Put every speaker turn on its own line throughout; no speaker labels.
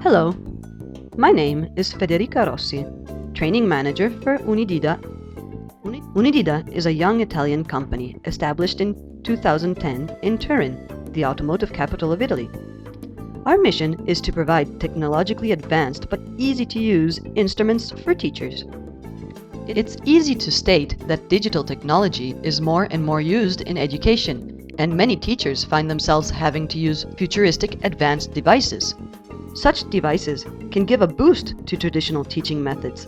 Hello, my name is Federica Rossi, Training Manager for Unidida. Unidida is a young Italian company established in 2010 in Turin, the automotive capital of Italy. Our mission is to provide technologically advanced but easy-to-use instruments for teachers. It's easy to state that digital technology is more and more used in education, and many teachers find themselves having to use futuristic advanced devices. Such devices can give a boost to traditional teaching methods.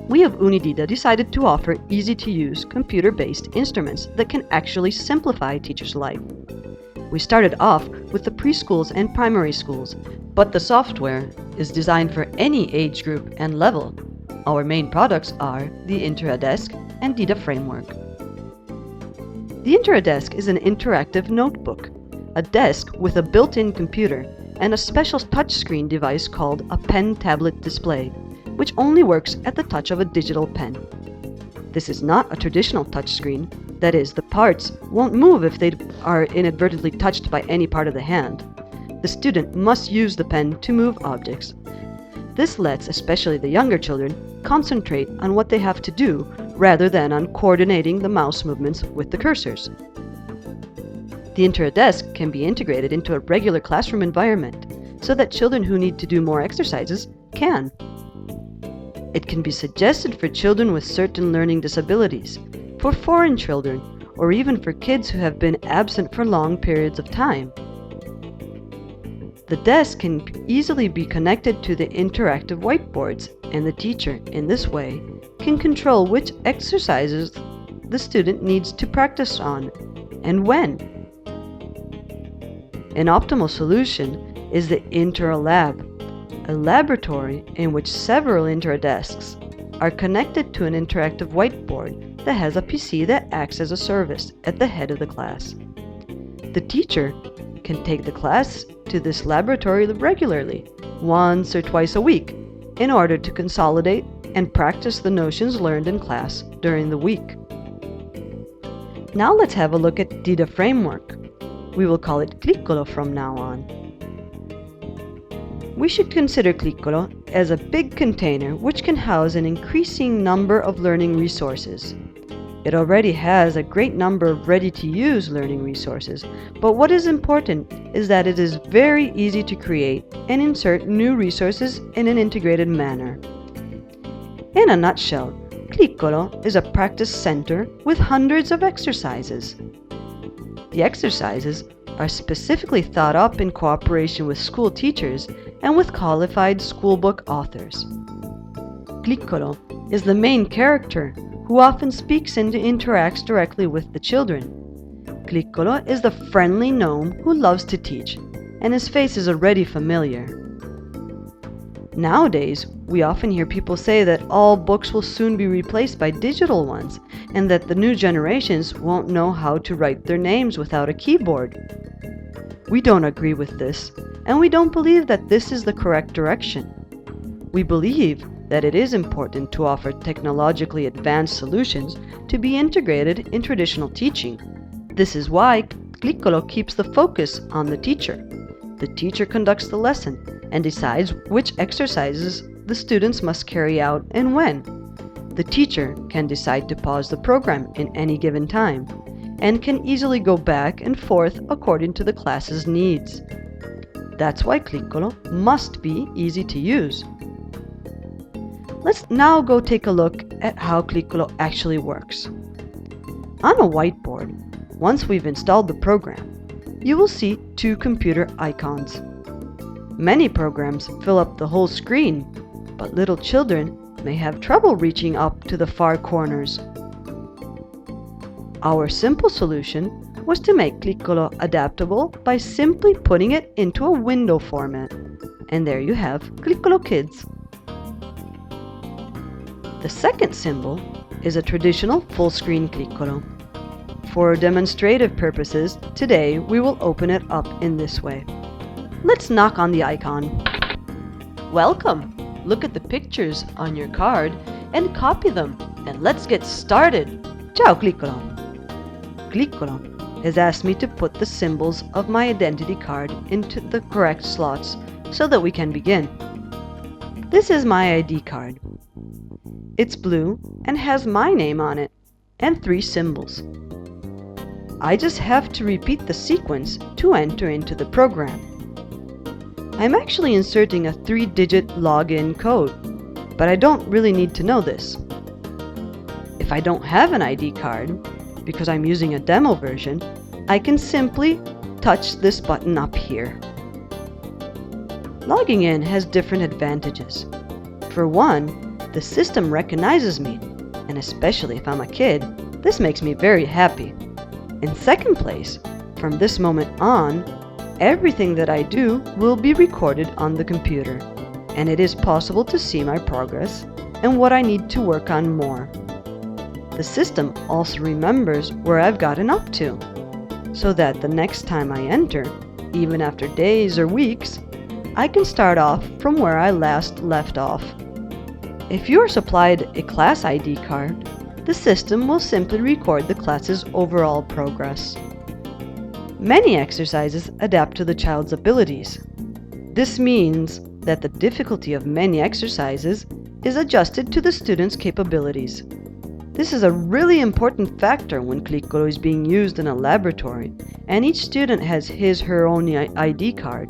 We of Unidida decided to offer easy-to-use computer-based instruments that can actually simplify teachers' life. We started off with the preschools and primary schools, but the software is designed for any age group and level. Our main products are the InterAdesk and Dida Framework. The InterAdesk is an interactive notebook, a desk with a built-in computer, and a special touchscreen device called a pen tablet display, which only works at the touch of a digital pen. This is not a traditional touchscreen, that is, the parts won't move if they are inadvertently touched by any part of the hand. The student must use the pen to move objects. This lets especially the younger children concentrate on what they have to do rather than on coordinating the mouse movements with the cursors. The InterAdesk can be integrated into a regular classroom environment so that children who need to do more exercises can. It can be suggested for children with certain learning disabilities, for foreign children, or even for kids who have been absent for long periods of time. The desk can easily be connected to the interactive whiteboards, and the teacher, in this way, can control which exercises the student needs to practice on and when. An optimal solution is the InterLab, a laboratory in which several InterAdesks are connected to an interactive whiteboard that has a PC that acts as a service at the head of the class. The teacher can take the class to this laboratory regularly, once or twice a week, in order to consolidate and practice the notions learned in class during the week. Now let's have a look at Dida Framework. We will call it Cliccolo from now on. We should consider Cliccolo as a big container which can house an increasing number of learning resources. It already has a great number of ready-to-use learning resources, but what is important is that it is very easy to create and insert new resources in an integrated manner. In a nutshell, Cliccolo is a practice center with hundreds of exercises. The exercises are specifically thought up in cooperation with school teachers and with qualified schoolbook authors. Cliccolo is the main character who often speaks and interacts directly with the children. Cliccolo is the friendly gnome who loves to teach, and his face is already familiar. Nowadays, we often hear people say that all books will soon be replaced by digital ones, and that the new generations won't know how to write their names without a keyboard. We don't agree with this, and we don't believe that this is the correct direction. We believe that it is important to offer technologically advanced solutions to be integrated in traditional teaching. This is why Cliccolo keeps the focus on the teacher. The teacher conducts the lesson and decides which exercises the students must carry out and when. The teacher can decide to pause the program in any given time and can easily go back and forth according to the class's needs. That's why Cliccolo must be easy to use. Let's now go take a look at how Cliccolo actually works. On a whiteboard, once we've installed the program, you will see two computer icons. Many programs fill up the whole screen, but little children may have trouble reaching up to the far corners. Our simple solution was to make Cliccolo adaptable by simply putting it into a window format. And there you have Cliccolo Kids. The second symbol is a traditional full-screen Cliccolo. For demonstrative purposes, today we will open it up in this way. Let's knock on the icon. Welcome! Look at the pictures on your card and copy them, and let's get started! Ciao Cliccolo! Cliccolo has asked me to put the symbols of my identity card into the correct slots so that we can begin. This is my ID card. It's blue and has my name on it and 3 symbols. I just have to repeat the sequence to enter into the program. I'm actually inserting a 3-digit login code, but I don't really need to know this. If I don't have an ID card, because I'm using a demo version, I can simply touch this button up here. Logging in has different advantages. For one, the system recognizes me, and especially if I'm a kid, this makes me very happy. In second place, from this moment on, everything that I do will be recorded on the computer, and it is possible to see my progress and what I need to work on more. The system also remembers where I've gotten up to, so that the next time I enter, even after days or weeks, I can start off from where I last left off. If you are supplied a class ID card, the system will simply record the class's overall progress. Many exercises adapt to the child's abilities. This means that the difficulty of many exercises is adjusted to the student's capabilities. This is a really important factor when Cliccolo is being used in a laboratory, and each student has his/her own ID card.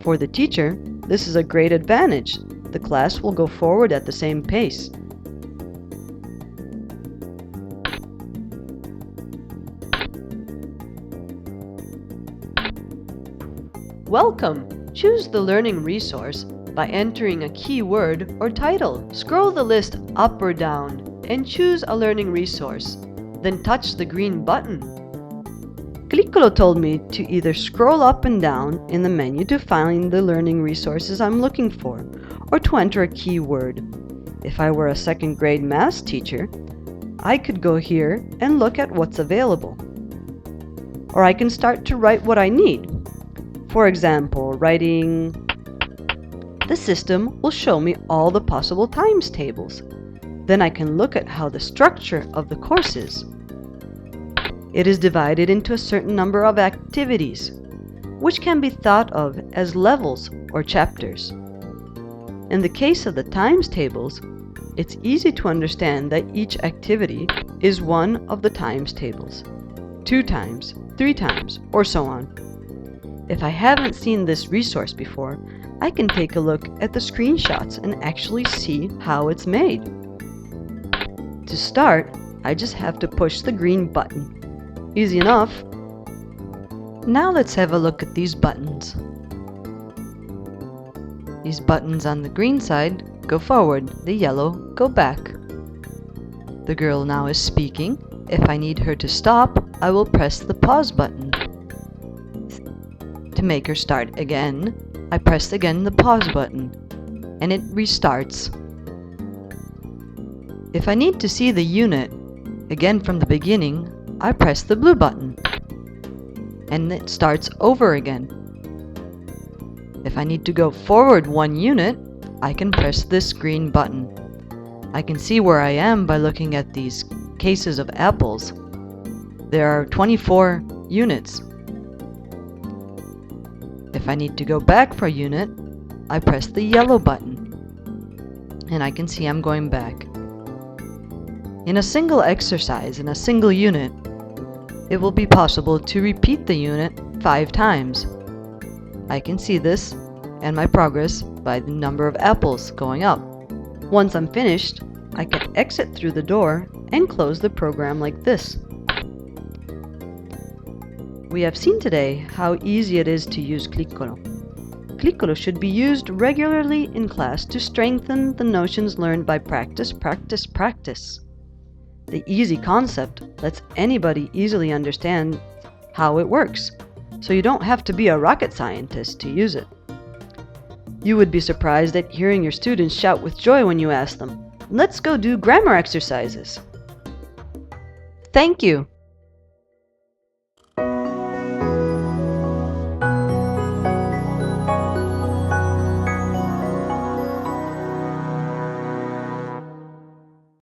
For the teacher, this is a great advantage. The class will go forward at the same pace. Welcome! Choose the learning resource by entering a keyword or title. Scroll the list up or down and choose a learning resource. Then touch the green button. Cliccolo told me to either scroll up and down in the menu to find the learning resources I'm looking for, or to enter a keyword. If I were a second grade math teacher, I could go here and look at what's available. Or I can start to write what I need. For example, writing... The system will show me all the possible times tables. Then I can look at how the structure of the course is. It is divided into a certain number of activities, which can be thought of as levels or chapters. In the case of the times tables, it's easy to understand that each activity is one of the times tables, 2 times, 3 times, or so on. If I haven't seen this resource before, I can take a look at the screenshots and actually see how it's made. To start, I just have to push the green button. Easy enough. Now let's have a look at these buttons. These buttons on the green side go forward, the yellow go back. The girl now is speaking. If I need her to stop, I will press the pause button. To make her start again, I press again the pause button, and it restarts. If I need to see the unit, again from the beginning, I press the blue button, and it starts over again. If I need to go forward 1 unit, I can press this green button. I can see where I am by looking at these cases of apples. There are 24 units. If I need to go back for a unit, I press the yellow button, and I can see I'm going back. In a single exercise, in a single unit, it will be possible to repeat the unit 5 times. I can see this and my progress by the number of apples going up. Once I'm finished, I can exit through the door and close the program like this. We have seen today how easy it is to use Cliccolo. Cliccolo should be used regularly in class to strengthen the notions learned by practice, practice, practice. The easy concept lets anybody easily understand how it works, so you don't have to be a rocket scientist to use it. You would be surprised at hearing your students shout with joy when you ask them, "Let's go do grammar exercises." Thank you!